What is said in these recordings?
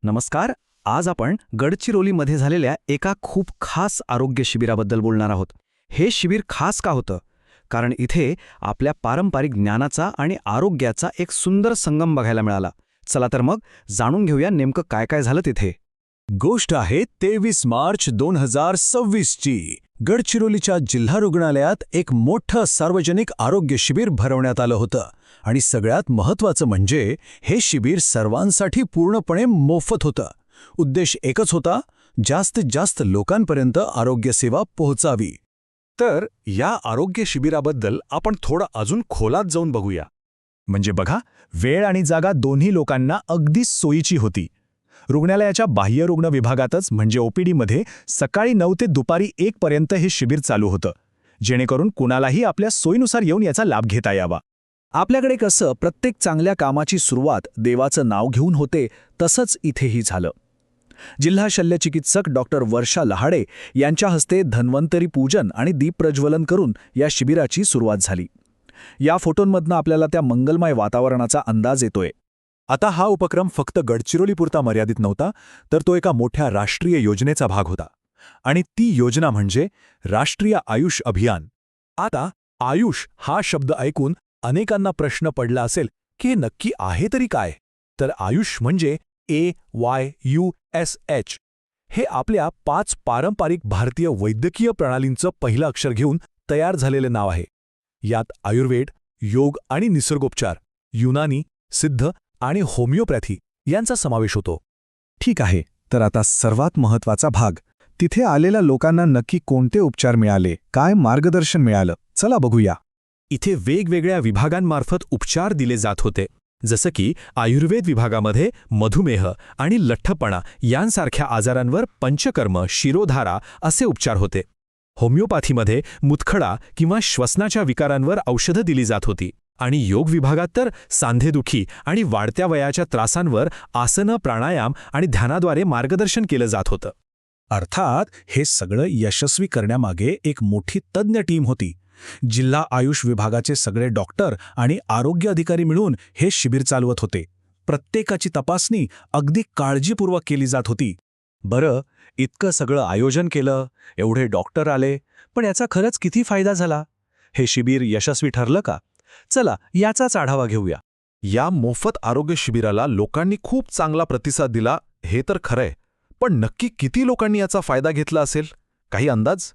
नमस्कार. आज आपण गडचिरोलीमध्ये झालेल्या एका खूप खास आरोग्य शिबिराबद्दल बोलणार आहोत. हे शिबिर खास का होतं? कारण इथे आपल्या पारंपरिक ज्ञानाचा आणि आरोग्याचा एक सुंदर संगम बघायला मिळाला. चला तर मग जाणून घेऊया नेमकं काय काय झालं तिथे. गोष्ट आहे 23 मार्च 2026 ची. गडचिरोलीच्या जिल्हा रुग्णालयात एक मोठं सार्वजनिक आरोग्य शिबिर भरवण्यात आलं होतं आणि सगळ्यात महत्त्वाचं म्हणजे हे शिबिर सर्वांसाठी पूर्णपणे मोफत होतं. उद्देश एकच होता, जास्तीत जास्त लोकांपर्यंत आरोग्य सेवा पोहोचावी. तर या आरोग्य शिबिराबद्दल आपण थोडं अजून खोलात जाऊन बघूया. म्हणजे बघा, वेळ आणि जागा दोन्ही लोकांना अगदी सोयीची होती. रुग्णालयाच्या बाह्य रुग्ण विभागातच म्हणजे ओपीडीमध्ये सकाळी 9 ते दुपारी 1 पर्यंत हे शिबिर चालू होतं, जेणेकरून कुणालाही आपल्या सोयीनुसार येऊन याचा लाभ घेता यावा. आपल्याकडे कसं प्रत्येक चांगल्या कामाची सुरुवात देवाचं नाव घेऊन होते, तसंच इथेही झालं. जिल्हा शल्यचिकित्सक डॉक्टर वर्षा लहाडे यांच्या हस्ते धन्वंतरी पूजन आणि दीपप्रज्वलन करून या शिबिराची सुरुवात झाली. या फोटोंमधनं आपल्याला त्या मंगलमय वातावरणाचा अंदाज येतोय. आता हा उपक्रम फक्त गडचिरोलीपुरता मर्यादित नव्हता, तर तो एका मोठ्या राष्ट्रीय योजनेचा भाग होता. आणि ती योजना म्हणजे राष्ट्रीय आयुष अभियान. आता आयुष हा शब्द ऐकून अनेकांना प्रश्न पडला असेल की हे नक्की आहे तरी काय. तर आयुष म्हणजे AYUSH. हे आपल्या 5 पारंपरिक भारतीय वैद्यकीय प्रणालींचं पहिलं अक्षर घेऊन तयार झालेले नाव आहे. यात आयुर्वेद, योग आणि निसर्गोपचार, युनानी, सिद्ध आणि होमिओपॅथी यांचा समावेश होतो. ठीक आहे, तर आता सर्वात महत्त्वाचा भाग, तिथे आलेल्या लोकांना नक्की कोणते उपचार मिळाले, काय मार्गदर्शन मिळालं, चला बघूया. इथे वेगवेगळ्या विभागांमार्फत उपचार दिले जात होते. जसं की आयुर्वेद विभागामध्ये मधुमेह आणि लठ्ठपणा यांसारख्या आजारांवर पंचकर्म, शिरोधारा असे उपचार होते. होमिओपॅथीमध्ये मुतखडा किंवा श्वसनाच्या विकारांवर औषधं दिली जात होती. आणि योग विभागात तर सांधेदुखी आणि वाढत्या वयाच्या त्रासांवर आसनं, प्राणायाम आणि ध्यानाद्वारे मार्गदर्शन केलं जात होतं. अर्थात हे सगळं यशस्वी करण्यामागे एक मोठी तज्ज्ञ टीम होती. जिल्हा आयुष विभागाचे सगळे डॉक्टर आणि आरोग्य अधिकारी मिळून हे शिबिर चालवत होते. प्रत्येकाची तपासणी अगदी काळजीपूर्वक केली जात होती. बरं, इतकं सगळं आयोजन केलं, एवढे डॉक्टर आले, पण याचा खरंच किती फायदा झाला? हे शिबिर यशस्वी ठरलं का? चला याचाच आढावा घेऊया. या मोफत आरोग्य शिबिराला लोकांनी खूप चांगला प्रतिसाद दिला, हे तर खरंय. पण नक्की किती लोकांनी याचा फायदा घेतला असेल? काही अंदाज?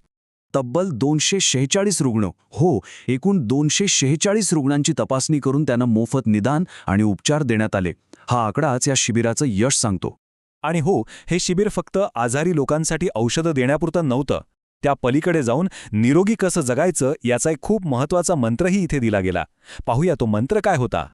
तब्बल 246 रुग्ण. हो, एकूण 246 रुग्णांची तपासणी करून त्यांना मोफत निदान आणि उपचार देण्यात आले. हा आकडाच या शिबिराचं यश सांगतो. आणि हो, हे शिबिर फक्त आजारी लोकांसाठी औषधं देण्यापुरतं नव्हतं. त्या पलीकडे जाऊन निरोगी कसं जगायचं याचा एक खूप महत्त्वाचा मंत्रही इथे दिला गेला. पाहूया तो मंत्र काय होता.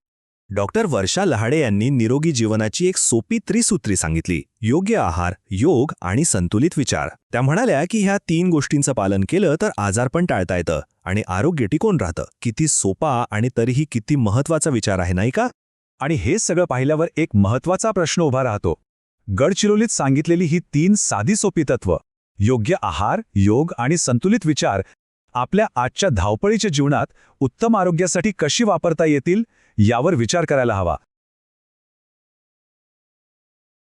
डॉक्टर वर्षा लहाडे यांनी निरोगी जीवनाची एक सोपी त्रिसूत्री सांगितली. योग्य आहार, योग आणि संतुलित विचार. त्या म्हणाल्या की ह्या 3 गोष्टींचं पालन केलं तर आजारपण टाळता येतं आणि आरोग्य टिकून राहतं. किती सोपा आणि तरीही किती महत्त्वाचा विचार आहे, नाही का? आणि हे सगळं पाहिल्यावर एक महत्त्वाचा प्रश्न उभा राहतो. गडचिरोलीत सांगितलेली ही 3 साधी सोपी तत्व, योग्य आहार, योग आणि संतुलित विचार, आपल्या आजच्या धावपळीच्या जीवनात उत्तम आरोग्यासाठी कशी वापरता येतील यावर विचार करायला हवा.